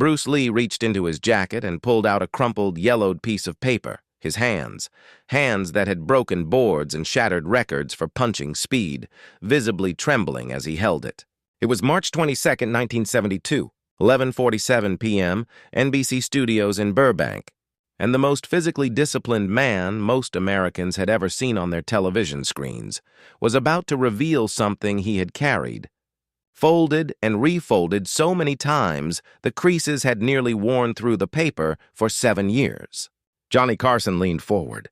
Bruce Lee reached into his jacket and pulled out a crumpled, yellowed piece of paper. His hands that had broken boards and shattered records for punching speed, visibly trembling as he held it. It was March 22, 1972, 11:47 p.m., NBC Studios in Burbank, and the most physically disciplined man most Americans had ever seen on their television screens was about to reveal something he had carried. Folded and refolded so many times, the creases had nearly worn through the paper for 7 years. Johnny Carson leaned forward.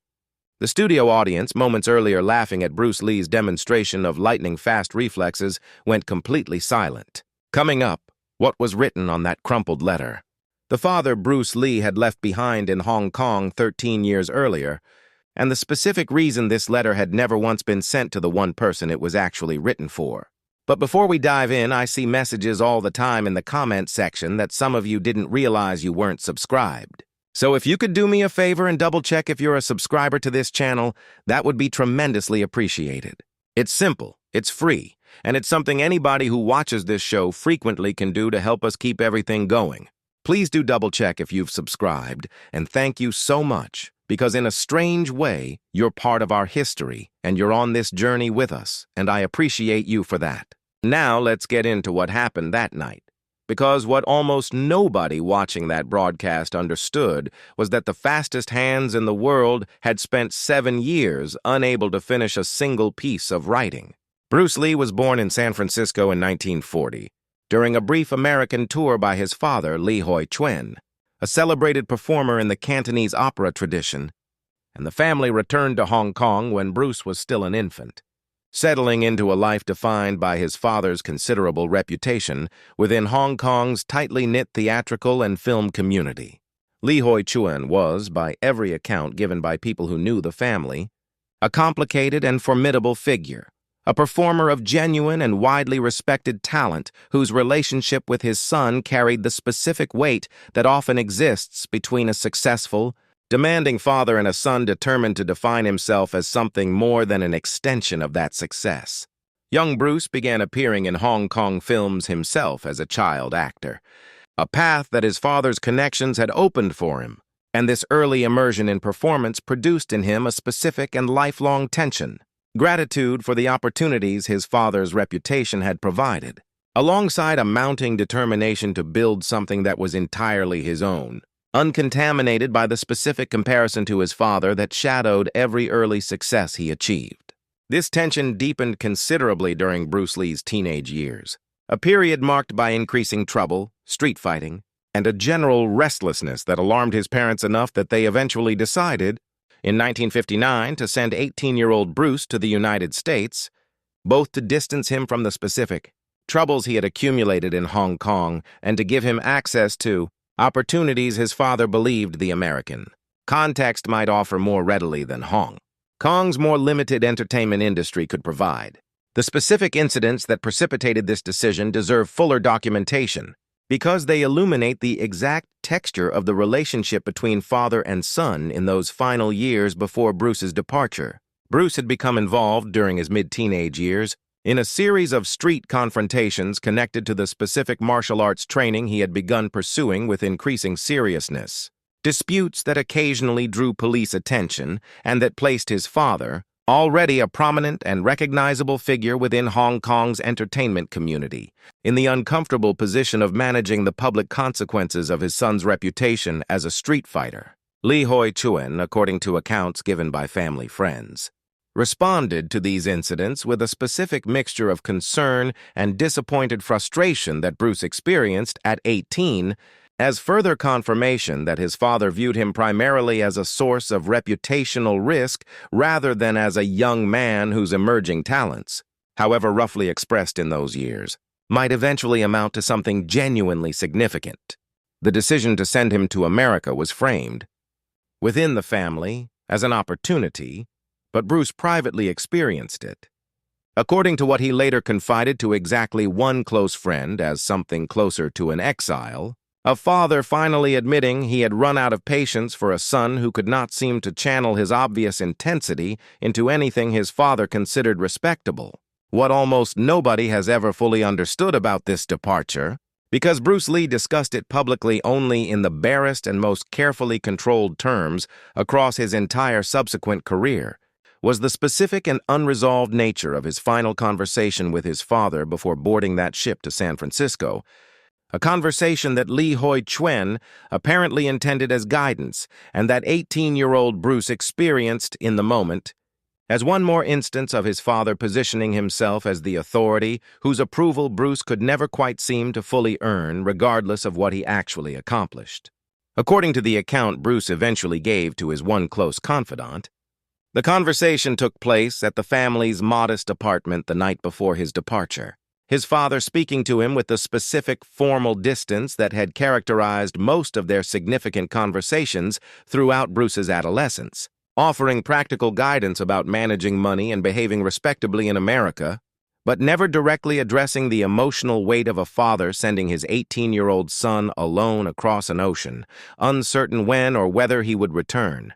The studio audience, moments earlier laughing at Bruce Lee's demonstration of lightning-fast reflexes, went completely silent. Coming up, what was written on that crumpled letter? The father Bruce Lee had left behind in Hong Kong 13 years earlier, and the specific reason this letter had never once been sent to the one person it was actually written for. But before we dive in, I see messages all the time in the comment section that some of you didn't realize you weren't subscribed. So if you could do me a favor and double-check if you're a subscriber to this channel, that would be tremendously appreciated. It's simple, it's free, and it's something anybody who watches this show frequently can do to help us keep everything going. Please do double-check if you've subscribed, and thank you so much, because in a strange way, you're part of our history, and you're on this journey with us, and I appreciate you for that. Now let's get into what happened that night. Because what almost nobody watching that broadcast understood was that the fastest hands in the world had spent 7 years unable to finish a single piece of writing. Bruce Lee was born in San Francisco in 1940, during a brief American tour by his father, Hoi-chuen, a celebrated performer in the Cantonese opera tradition, and the family returned to Hong Kong when Bruce was still an infant, settling into a life defined by his father's considerable reputation within Hong Kong's tightly knit theatrical and film community. Hoi-chuen was, by every account given by people who knew the family, a complicated and formidable figure, a performer of genuine and widely respected talent whose relationship with his son carried the specific weight that often exists between a successful, demanding father and a son determined to define himself as something more than an extension of that success. Young Bruce began appearing in Hong Kong films himself as a child actor, a path that his father's connections had opened for him, and this early immersion in performance produced in him a specific and lifelong tension, gratitude for the opportunities his father's reputation had provided, alongside a mounting determination to build something that was entirely his own, uncontaminated by the specific comparison to his father that shadowed every early success he achieved. This tension deepened considerably during Bruce Lee's teenage years, a period marked by increasing trouble, street fighting, and a general restlessness that alarmed his parents enough that they eventually decided, in 1959, to send 18-year-old Bruce to the United States, both to distance him from the specific troubles he had accumulated in Hong Kong and to give him access to opportunities his father believed the American context might offer more readily than Hong Kong's more limited entertainment industry could provide. The specific incidents that precipitated this decision deserve fuller documentation because they illuminate the exact texture of the relationship between father and son in those final years before Bruce's departure. Bruce had become involved during his mid-teenage years in a series of street confrontations connected to the specific martial arts training he had begun pursuing with increasing seriousness. Disputes that occasionally drew police attention and that placed his father, already a prominent and recognizable figure within Hong Kong's entertainment community, in the uncomfortable position of managing the public consequences of his son's reputation as a street fighter. Hoi-chuen, according to accounts given by family friends, responded to these incidents with a specific mixture of concern and disappointed frustration that Bruce experienced at 18 as further confirmation that his father viewed him primarily as a source of reputational risk rather than as a young man whose emerging talents, however roughly expressed in those years, might eventually amount to something genuinely significant. The decision to send him to America was framed within the family as an opportunity, but Bruce privately experienced it, according to what he later confided to exactly one close friend as something closer to an exile, a father finally admitting he had run out of patience for a son who could not seem to channel his obvious intensity into anything his father considered respectable. What almost nobody has ever fully understood about this departure Because Bruce Lee discussed it publicly only in the barest and most carefully controlled terms across his entire subsequent career, was the specific and unresolved nature of his final conversation with his father before boarding that ship to San Francisco, a conversation that Hoi-chuen apparently intended as guidance and that 18-year-old Bruce experienced in the moment as one more instance of his father positioning himself as the authority whose approval Bruce could never quite seem to fully earn regardless of what he actually accomplished. According to the account Bruce eventually gave to his one close confidant, the conversation took place at the family's modest apartment the night before his departure, his father speaking to him with the specific formal distance that had characterized most of their significant conversations throughout Bruce's adolescence, offering practical guidance about managing money and behaving respectably in America, but never directly addressing the emotional weight of a father sending his 18-year-old son alone across an ocean, uncertain when or whether he would return.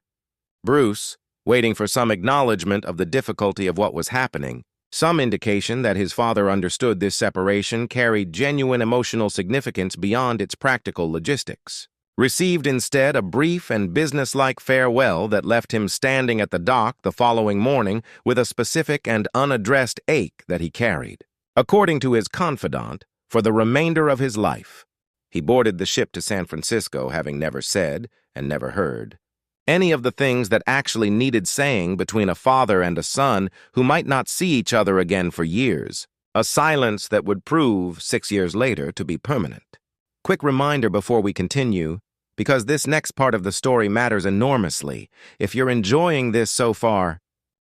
Bruce, waiting for some acknowledgement of the difficulty of what was happening, some indication that his father understood this separation carried genuine emotional significance beyond its practical logistics, received instead a brief and businesslike farewell that left him standing at the dock the following morning with a specific and unaddressed ache that he carried. According to his confidant, for the remainder of his life, he boarded the ship to San Francisco having never said, and never heard, any of the things that actually needed saying between a father and a son who might not see each other again for years, a silence that would prove 6 years later to be permanent. Quick reminder before we continue, because this next part of the story matters enormously. If you're enjoying this so far,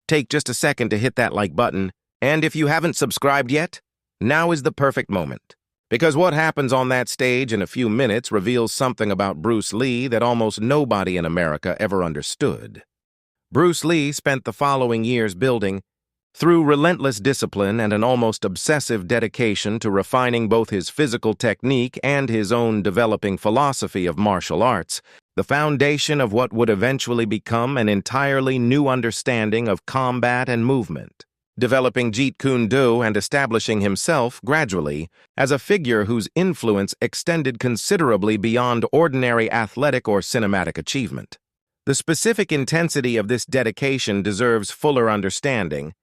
take just a second to hit that like button, and if you haven't subscribed yet, now is the perfect moment. Because what happens on that stage in a few minutes reveals something about Bruce Lee that almost nobody in America ever understood. Bruce Lee spent the following years building, through relentless discipline and an almost obsessive dedication to refining both his physical technique and his own developing philosophy of martial arts, the foundation of what would eventually become an entirely new understanding of combat and movement, developing Jeet Kune Do and establishing himself, gradually, as a figure whose influence extended considerably beyond ordinary athletic or cinematic achievement. The specific intensity of this dedication deserves fuller understanding,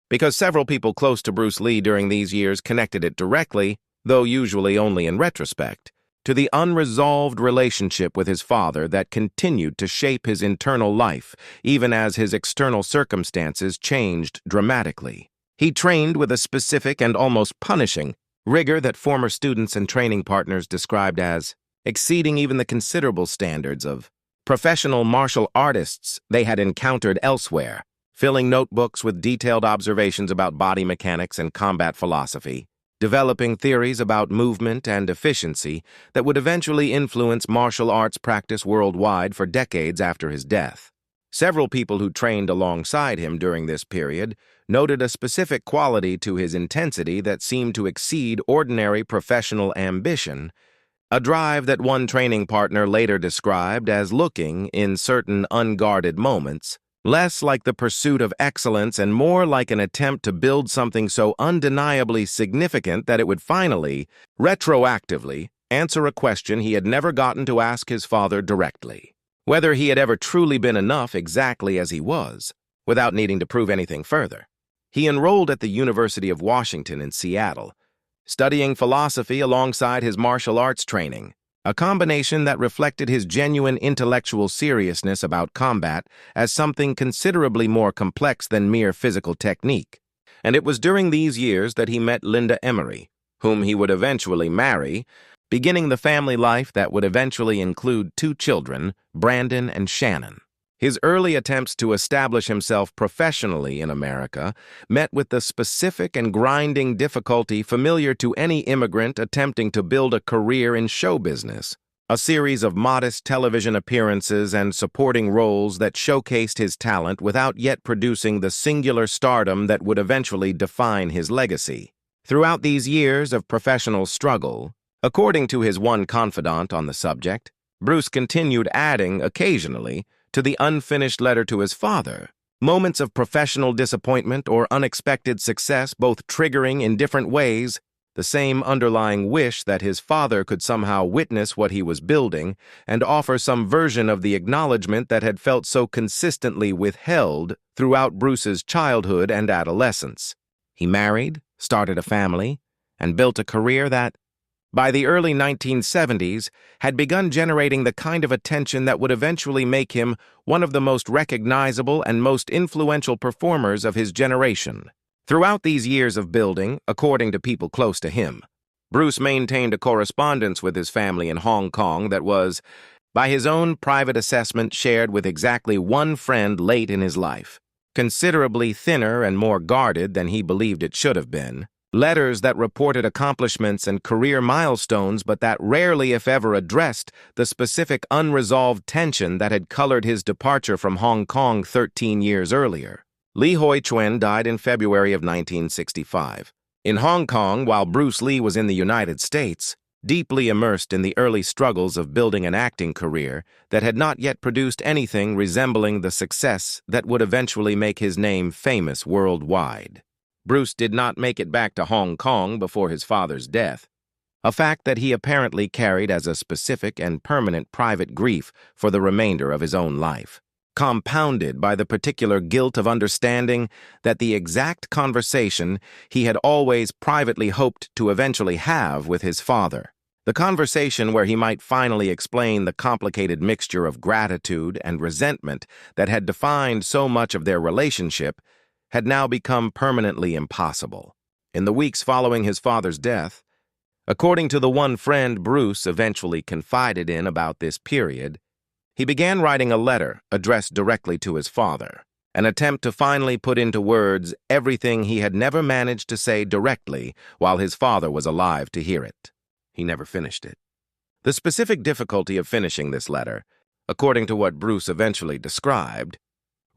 because several people close to Bruce Lee during these years connected it directly, though usually only in retrospect, to the unresolved relationship with his father that continued to shape his internal life, even as his external circumstances changed dramatically. He trained with a specific and almost punishing rigor that former students and training partners described as exceeding even the considerable standards of professional martial artists they had encountered elsewhere, filling notebooks with detailed observations about body mechanics and combat philosophy, developing theories about movement and efficiency that would eventually influence martial arts practice worldwide for decades after his death. Several people who trained alongside him during this period noted a specific quality to his intensity that seemed to exceed ordinary professional ambition, a drive that one training partner later described as looking, in certain unguarded moments, less like the pursuit of excellence and more like an attempt to build something so undeniably significant that it would finally, retroactively, answer a question he had never gotten to ask his father directly: whether he had ever truly been enough exactly as he was, without needing to prove anything further. He enrolled at the University of Washington in Seattle, studying philosophy alongside his martial arts training, a combination that reflected his genuine intellectual seriousness about combat as something considerably more complex than mere physical technique. And it was during these years that he met Linda Emery, whom he would eventually marry, beginning the family life that would eventually include 2 children, Brandon and Shannon. His early attempts to establish himself professionally in America met with the specific and grinding difficulty familiar to any immigrant attempting to build a career in show business, a series of modest television appearances and supporting roles that showcased his talent without yet producing the singular stardom that would eventually define his legacy. Throughout these years of professional struggle, according to his one confidant on the subject, Bruce continued adding, occasionally, to the unfinished letter to his father, moments of professional disappointment or unexpected success, both triggering in different ways, the same underlying wish that his father could somehow witness what he was building and offer some version of the acknowledgement that had felt so consistently withheld throughout Bruce's childhood and adolescence. He married, started a family, and built a career that, by the early 1970s, had begun generating the kind of attention that would eventually make him one of the most recognizable and most influential performers of his generation. Throughout these years of building, according to people close to him, Bruce maintained a correspondence with his family in Hong Kong that was, by his own private assessment, shared with exactly one friend late in his life, considerably thinner and more guarded than he believed it should have been. Letters that reported accomplishments and career milestones but that rarely, if ever, addressed the specific unresolved tension that had colored his departure from Hong Kong 13 years earlier. Hoi-chuen died in February of 1965. In Hong Kong, while Bruce Lee was in the United States, deeply immersed in the early struggles of building an acting career that had not yet produced anything resembling the success that would eventually make his name famous worldwide. Bruce did not make it back to Hong Kong before his father's death, a fact that he apparently carried as a specific and permanent private grief for the remainder of his own life, compounded by the particular guilt of understanding that the exact conversation he had always privately hoped to eventually have with his father, the conversation where he might finally explain the complicated mixture of gratitude and resentment that had defined so much of their relationship, had now become permanently impossible. In the weeks following his father's death, according to the one friend Bruce eventually confided in about this period, he began writing a letter addressed directly to his father, an attempt to finally put into words everything he had never managed to say directly while his father was alive to hear it. He never finished it. The specific difficulty of finishing this letter, according to what Bruce eventually described,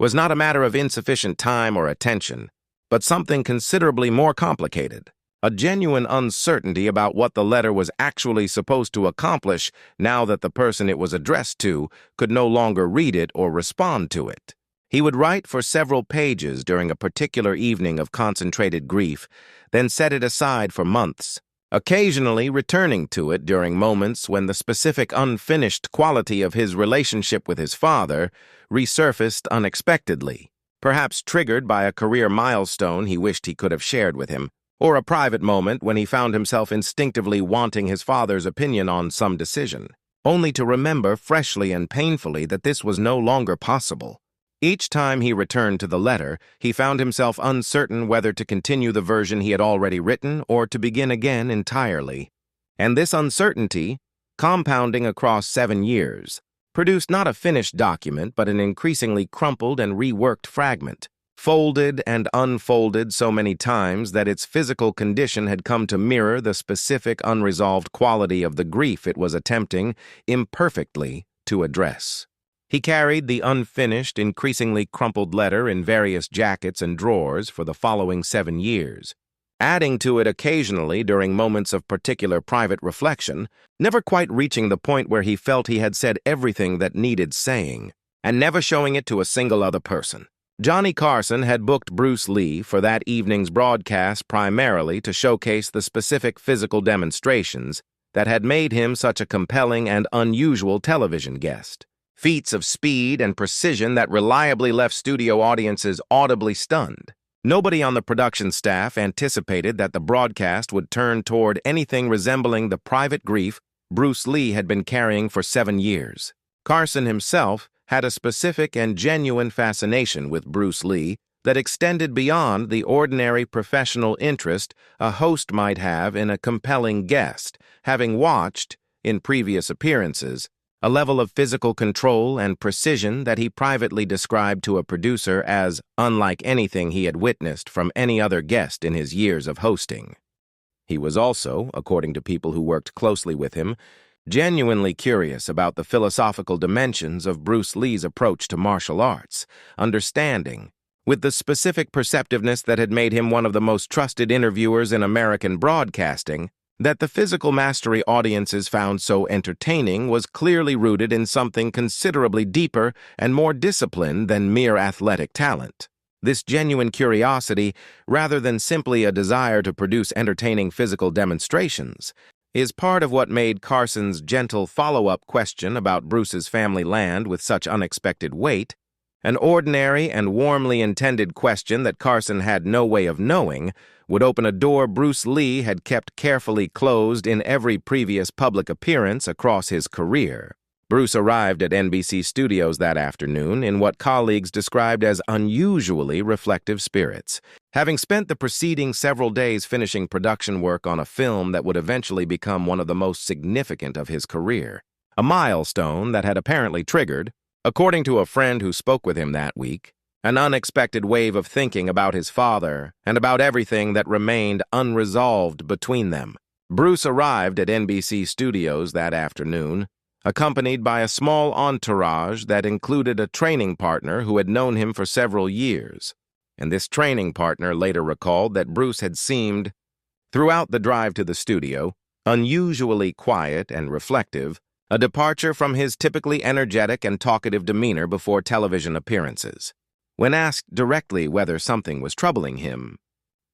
was not a matter of insufficient time or attention, but something considerably more complicated, a genuine uncertainty about what the letter was actually supposed to accomplish now that the person it was addressed to could no longer read it or respond to it. He would write for several pages during a particular evening of concentrated grief, then set it aside for months, occasionally returning to it during moments when the specific unfinished quality of his relationship with his father resurfaced unexpectedly, perhaps triggered by a career milestone he wished he could have shared with him, or a private moment when he found himself instinctively wanting his father's opinion on some decision, only to remember freshly and painfully that this was no longer possible. Each time he returned to the letter, he found himself uncertain whether to continue the version he had already written or to begin again entirely. And this uncertainty, compounding across 7 years, produced not a finished document but an increasingly crumpled and reworked fragment, folded and unfolded so many times that its physical condition had come to mirror the specific unresolved quality of the grief it was attempting, imperfectly, to address. He carried the unfinished, increasingly crumpled letter in various jackets and drawers for the following 7 years, adding to it occasionally during moments of particular private reflection, never quite reaching the point where he felt he had said everything that needed saying, and never showing it to a single other person. Johnny Carson had booked Bruce Lee for that evening's broadcast primarily to showcase the specific physical demonstrations that had made him such a compelling and unusual television guest. Feats of speed and precision that reliably left studio audiences audibly stunned. Nobody on the production staff anticipated that the broadcast would turn toward anything resembling the private grief Bruce Lee had been carrying for 7 years. Carson himself had a specific and genuine fascination with Bruce Lee that extended beyond the ordinary professional interest a host might have in a compelling guest, having watched, in previous appearances, a level of physical control and precision that he privately described to a producer as unlike anything he had witnessed from any other guest in his years of hosting. He was also, according to people who worked closely with him, genuinely curious about the philosophical dimensions of Bruce Lee's approach to martial arts, understanding, with the specific perceptiveness that had made him one of the most trusted interviewers in American broadcasting, that the physical mastery audiences found so entertaining was clearly rooted in something considerably deeper and more disciplined than mere athletic talent. This genuine curiosity, rather than simply a desire to produce entertaining physical demonstrations, is part of what made Carson's gentle follow-up question about Bruce's family land with such unexpected weight, an ordinary and warmly intended question that Carson had no way of knowing would open a door Bruce Lee had kept carefully closed in every previous public appearance across his career. Bruce arrived at NBC Studios that afternoon in what colleagues described as unusually reflective spirits, having spent the preceding several days finishing production work on a film that would eventually become one of the most significant of his career, a milestone that had apparently triggered, according to a friend who spoke with him that week, an unexpected wave of thinking about his father and about everything that remained unresolved between them. Bruce arrived at NBC Studios that afternoon, accompanied by a small entourage that included a training partner who had known him for several years, and this training partner later recalled that Bruce had seemed, throughout the drive to the studio, unusually quiet and reflective, a departure from his typically energetic and talkative demeanor before television appearances. When asked directly whether something was troubling him,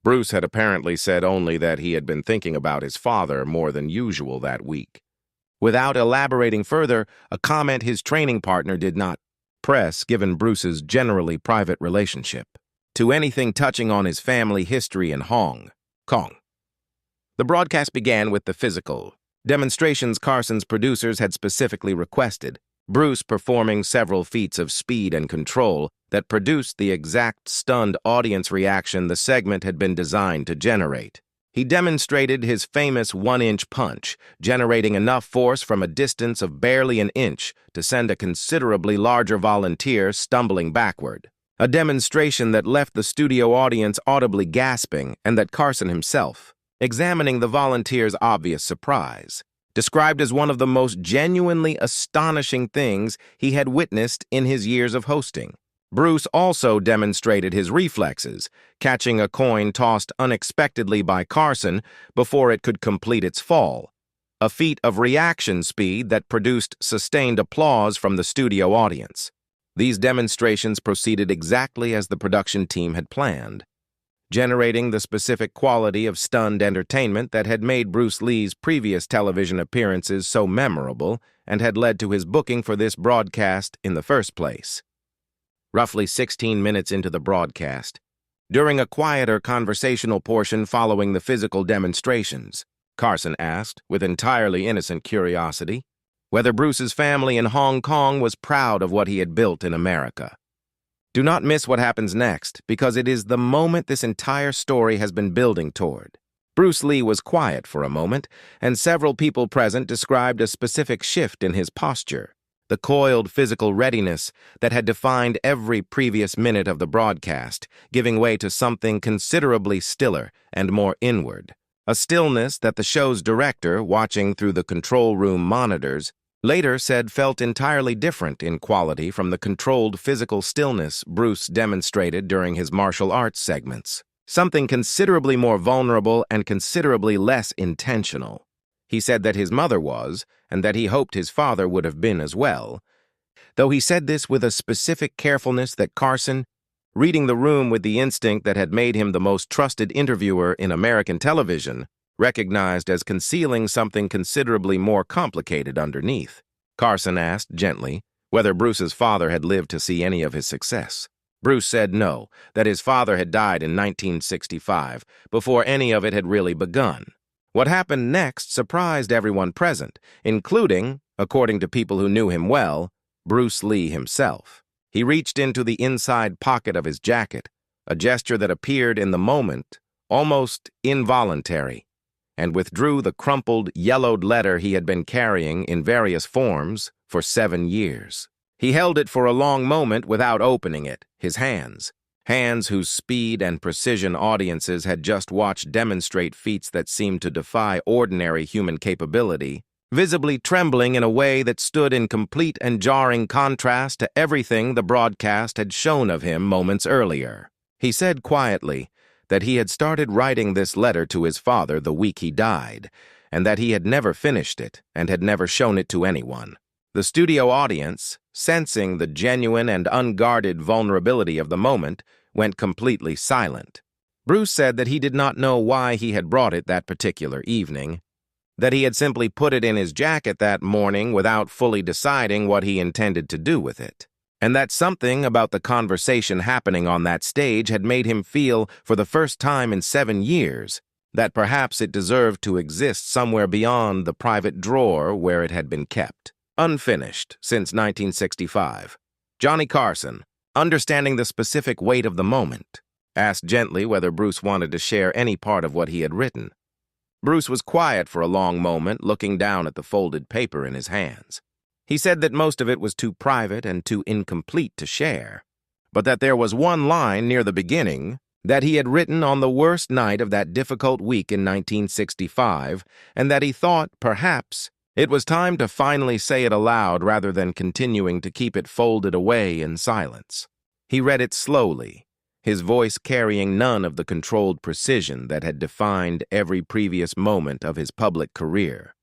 Bruce had apparently said only that he had been thinking about his father more than usual that week. Without elaborating further, a comment his training partner did not press given Bruce's generally private relationship to anything touching on his family history in Hong Kong. The broadcast began with the physical demonstrations Carson's producers had specifically requested, Bruce performing several feats of speed and control that produced the exact stunned audience reaction the segment had been designed to generate. He demonstrated his famous one-inch punch, generating enough force from a distance of barely an inch to send a considerably larger volunteer stumbling backward, a demonstration that left the studio audience audibly gasping and that Carson himself, examining the volunteer's obvious surprise, described as one of the most genuinely astonishing things he had witnessed in his years of hosting. Bruce also demonstrated his reflexes, catching a coin tossed unexpectedly by Carson before it could complete its fall, a feat of reaction speed that produced sustained applause from the studio audience. These demonstrations proceeded exactly as the production team had planned, generating the specific quality of stunned entertainment that had made Bruce Lee's previous television appearances so memorable and had led to his booking for this broadcast in the first place. Roughly 16 minutes into the broadcast, during a quieter conversational portion following the physical demonstrations, Carson asked, with entirely innocent curiosity, whether Bruce's family in Hong Kong was proud of what he had built in America. Do not miss what happens next, because it is the moment this entire story has been building toward. Bruce Lee was quiet for a moment, and several people present described a specific shift in his posture, the coiled physical readiness that had defined every previous minute of the broadcast, giving way to something considerably stiller and more inward, a stillness that the show's director, watching through the control room monitors, later said felt entirely different in quality from the controlled physical stillness Bruce demonstrated during his martial arts segments, something considerably more vulnerable and considerably less intentional. He said that his mother was, and that he hoped his father would have been as well, though he said this with a specific carefulness that Carson, reading the room with the instinct that had made him the most trusted interviewer in American television, recognized as concealing something considerably more complicated underneath. Carson asked, gently, whether Bruce's father had lived to see any of his success. Bruce said no, that his father had died in 1965, before any of it had really begun. What happened next surprised everyone present, including, according to people who knew him well, Bruce Lee himself. He reached into the inside pocket of his jacket, a gesture that appeared in the moment almost involuntary, and withdrew the crumpled, yellowed letter he had been carrying in various forms for 7 years. He held it for a long moment without opening it, his hands whose speed and precision audiences had just watched demonstrate feats that seemed to defy ordinary human capability, visibly trembling in a way that stood in complete and jarring contrast to everything the broadcast had shown of him moments earlier. He said quietly that he had started writing this letter to his father the week he died, and that he had never finished it and had never shown it to anyone. The studio audience, sensing the genuine and unguarded vulnerability of the moment, went completely silent. Bruce said that he did not know why he had brought it that particular evening, that he had simply put it in his jacket that morning without fully deciding what he intended to do with it, and that something about the conversation happening on that stage had made him feel, for the first time in 7 years, that perhaps it deserved to exist somewhere beyond the private drawer where it had been kept. Unfinished since 1965. Johnny Carson, understanding the specific weight of the moment, asked gently whether Bruce wanted to share any part of what he had written. Bruce was quiet for a long moment, looking down at the folded paper in his hands. He said that most of it was too private and too incomplete to share, but that there was one line near the beginning that he had written on the worst night of that difficult week in 1965, and that he thought, perhaps, it was time to finally say it aloud rather than continuing to keep it folded away in silence. He read it slowly, his voice carrying none of the controlled precision that had defined every previous moment of his public career.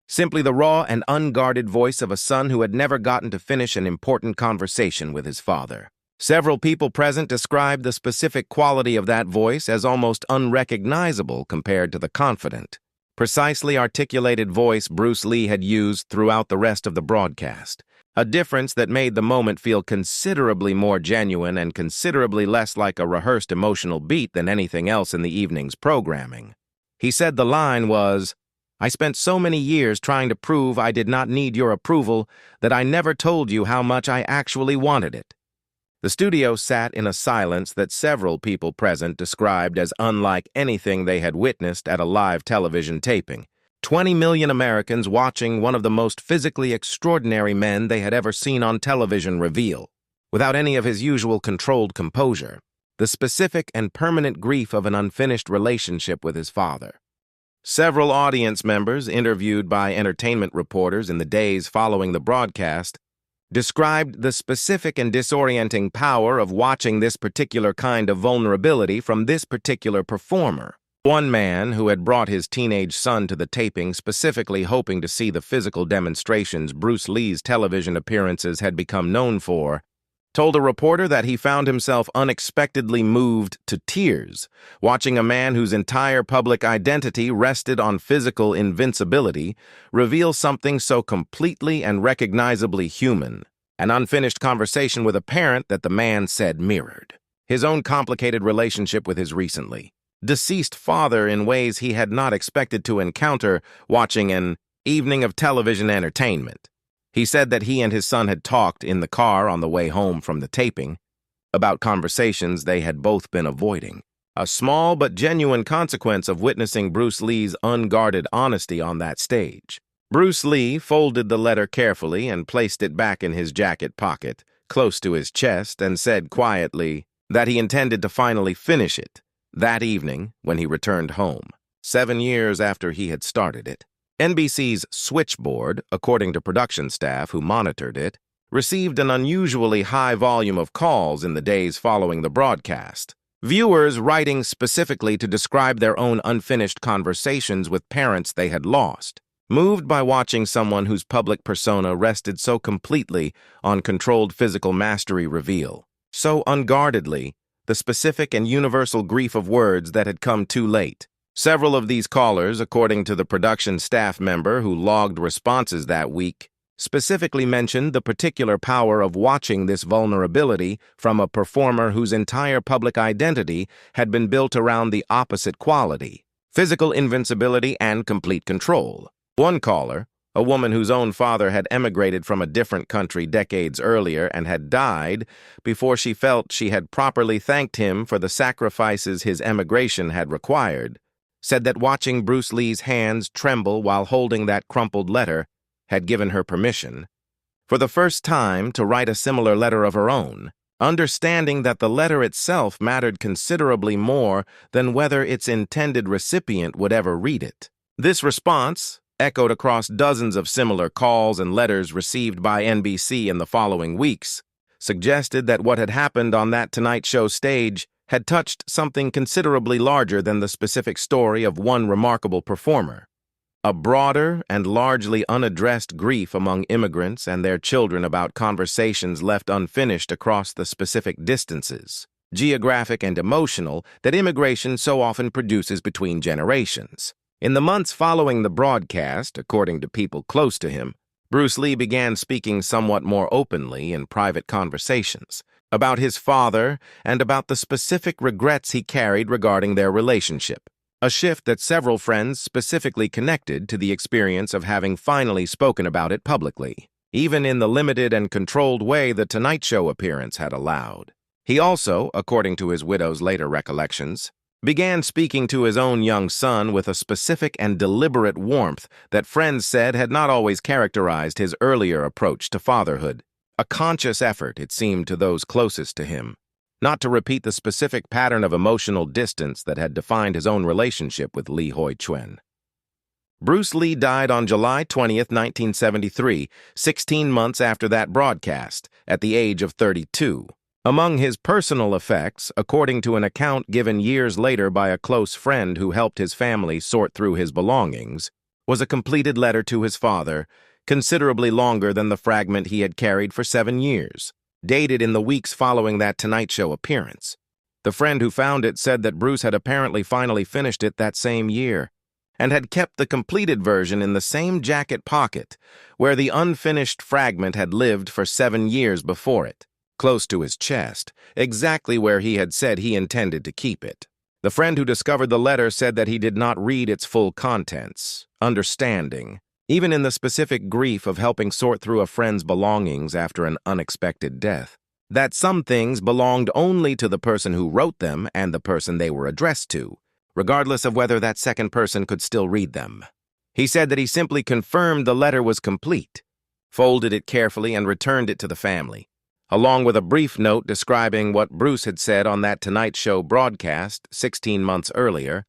Simply the raw and unguarded voice of a son who had never gotten to finish an important conversation with his father. Several people present described the specific quality of that voice as almost unrecognizable compared to the confident, precisely articulated voice Bruce Lee had used throughout the rest of the broadcast, a difference that made the moment feel considerably more genuine and considerably less like a rehearsed emotional beat than anything else in the evening's programming. He said the line was, "I spent so many years trying to prove I did not need your approval that I never told you how much I actually wanted it." The studio sat in a silence that several people present described as unlike anything they had witnessed at a live television taping. 20 million Americans watching one of the most physically extraordinary men they had ever seen on television reveal, without any of his usual controlled composure, the specific and permanent grief of an unfinished relationship with his father. Several audience members, interviewed by entertainment reporters in the days following the broadcast, described the specific and disorienting power of watching this particular kind of vulnerability from this particular performer. One man, who had brought his teenage son to the taping specifically hoping to see the physical demonstrations Bruce Lee's television appearances had become known for, told a reporter that he found himself unexpectedly moved to tears, watching a man whose entire public identity rested on physical invincibility reveal something so completely and recognizably human, an unfinished conversation with a parent that the man said mirrored his own complicated relationship with his recently deceased father in ways he had not expected to encounter watching an evening of television entertainment. He said that he and his son had talked in the car on the way home from the taping about conversations they had both been avoiding, a small but genuine consequence of witnessing Bruce Lee's unguarded honesty on that stage. Bruce Lee folded the letter carefully and placed it back in his jacket pocket, close to his chest, and said quietly that he intended to finally finish it that evening when he returned home, 7 years after he had started it. NBC's switchboard, according to production staff who monitored it, received an unusually high volume of calls in the days following the broadcast. Viewers writing specifically to describe their own unfinished conversations with parents they had lost, moved by watching someone whose public persona rested so completely on controlled physical mastery reveal, so unguardedly, the specific and universal grief of words that had come too late. Several of these callers, according to the production staff member who logged responses that week, specifically mentioned the particular power of watching this vulnerability from a performer whose entire public identity had been built around the opposite quality, physical invincibility and complete control. One caller, a woman whose own father had emigrated from a different country decades earlier and had died before she felt she had properly thanked him for the sacrifices his emigration had required, said that watching Bruce Lee's hands tremble while holding that crumpled letter had given her permission, for the first time, to write a similar letter of her own, understanding that the letter itself mattered considerably more than whether its intended recipient would ever read it. This response, echoed across dozens of similar calls and letters received by NBC in the following weeks, suggested that what had happened on that Tonight Show stage had touched something considerably larger than the specific story of one remarkable performer. A broader and largely unaddressed grief among immigrants and their children about conversations left unfinished across the specific distances. geographic, and emotional that immigration so often produces between generations. In the months following the broadcast, according to people close to him, Bruce Lee began speaking somewhat more openly in private conversations about his father and about the specific regrets he carried regarding their relationship, a shift that several friends specifically connected to the experience of having finally spoken about it publicly, even in the limited and controlled way the Tonight Show appearance had allowed. He also, according to his widow's later recollections, began speaking to his own young son with a specific and deliberate warmth that friends said had not always characterized his earlier approach to fatherhood. A conscious effort, it seemed to those closest to him, not to repeat the specific pattern of emotional distance that had defined his own relationship with Lee Hoi-chuen. Bruce Lee died on July 20th, 1973, 16 months after that broadcast, at the age of 32. Among his personal effects, according to an account given years later by a close friend who helped his family sort through his belongings, was a completed letter to his father, considerably longer than the fragment he had carried for 7 years, dated in the weeks following that Tonight Show appearance. The friend who found it said that Bruce had apparently finally finished it that same year, and had kept the completed version in the same jacket pocket where the unfinished fragment had lived for 7 years before it, close to his chest, exactly where he had said he intended to keep it. The friend who discovered the letter said that he did not read its full contents, understanding, even in the specific grief of helping sort through a friend's belongings after an unexpected death, that some things belonged only to the person who wrote them and the person they were addressed to, regardless of whether that second person could still read them. He said that he simply confirmed the letter was complete, folded it carefully, and returned it to the family, along with a brief note describing what Bruce had said on that Tonight Show broadcast 16 months earlier,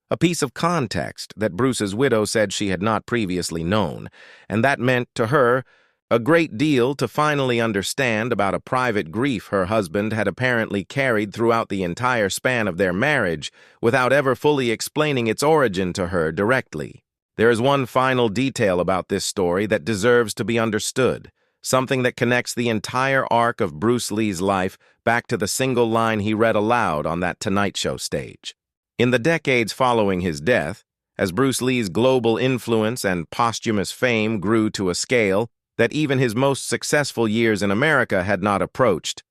a piece of context that Bruce's widow said she had not previously known, and that meant to her a great deal to finally understand about a private grief her husband had apparently carried throughout the entire span of their marriage without ever fully explaining its origin to her directly. There is one final detail about this story that deserves to be understood, something that connects the entire arc of Bruce Lee's life back to the single line he read aloud on that Tonight Show stage. In the decades following his death, as Bruce Lee's global influence and posthumous fame grew to a scale that even his most successful years in America had not approached,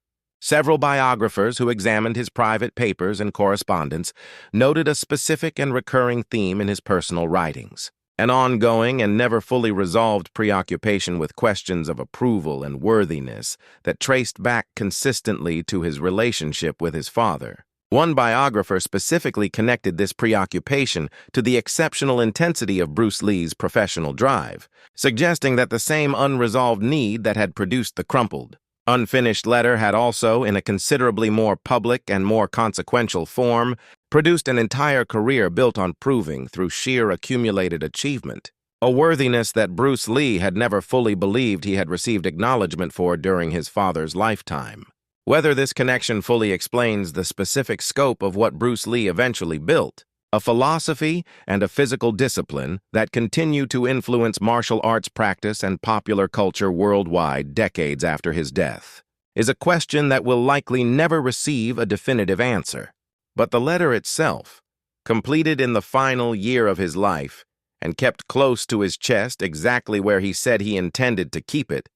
several biographers who examined his private papers and correspondence noted a specific and recurring theme in his personal writings, an ongoing and never fully resolved preoccupation with questions of approval and worthiness that traced back consistently to his relationship with his father. One biographer specifically connected this preoccupation to the exceptional intensity of Bruce Lee's professional drive, suggesting that the same unresolved need that had produced the crumpled, unfinished letter had also, in a considerably more public and more consequential form, produced an entire career built on proving, through sheer accumulated achievement, a worthiness that Bruce Lee had never fully believed he had received acknowledgement for during his father's lifetime. Whether this connection fully explains the specific scope of what Bruce Lee eventually built, a philosophy and a physical discipline that continue to influence martial arts practice and popular culture worldwide decades after his death, is a question that will likely never receive a definitive answer. But the letter itself, completed in the final year of his life and kept close to his chest exactly where he said he intended to keep it,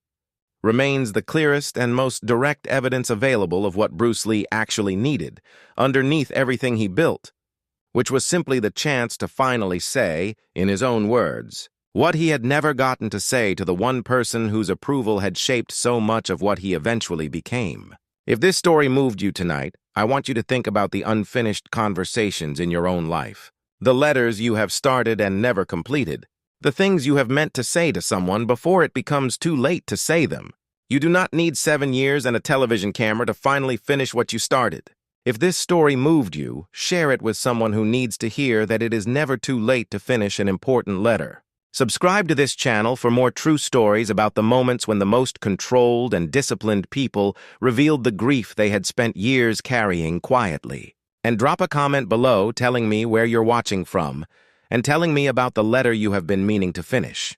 remains the clearest and most direct evidence available of what Bruce Lee actually needed underneath everything he built, which was simply the chance to finally say, in his own words, what he had never gotten to say to the one person whose approval had shaped so much of what he eventually became. If this story moved you tonight, I want you to think about the unfinished conversations in your own life, the letters you have started and never completed, the things you have meant to say to someone before it becomes too late to say them. You do not need 7 years and a television camera to finally finish what you started. If this story moved you, share it with someone who needs to hear that it is never too late to finish an important letter. Subscribe to this channel for more true stories about the moments when the most controlled and disciplined people revealed the grief they had spent years carrying quietly. And drop a comment below telling me where you're watching from and telling me about the letter you have been meaning to finish.